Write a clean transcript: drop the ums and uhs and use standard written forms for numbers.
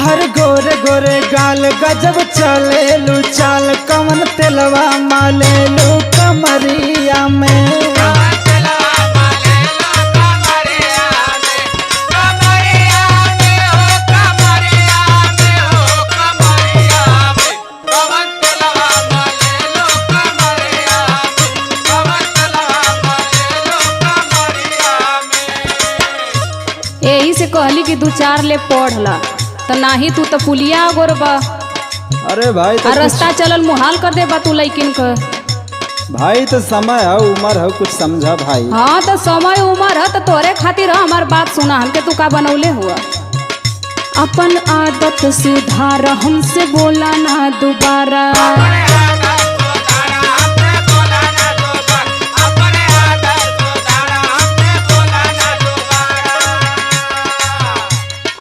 तोहर गोरे गोरे गाल गजब चले लू चाल कवन तेलवा माले लू कमरिया में। यही से कहली कि दू चार ले पढ़ला तो नाही तू तो पुलिया गोरबा। अरे भाई तो रास्ता चलल मुहाल कर दे बा तू लइकिन का। भाई तो समय है उम्र है कुछ समझा भाई। हाँ तो समय उम्र है तो तोरे खातिर हमार बात सुना हमके तू का बनौले हुआ। अपन आदत सुधार हमसे बोला ना दोबारा।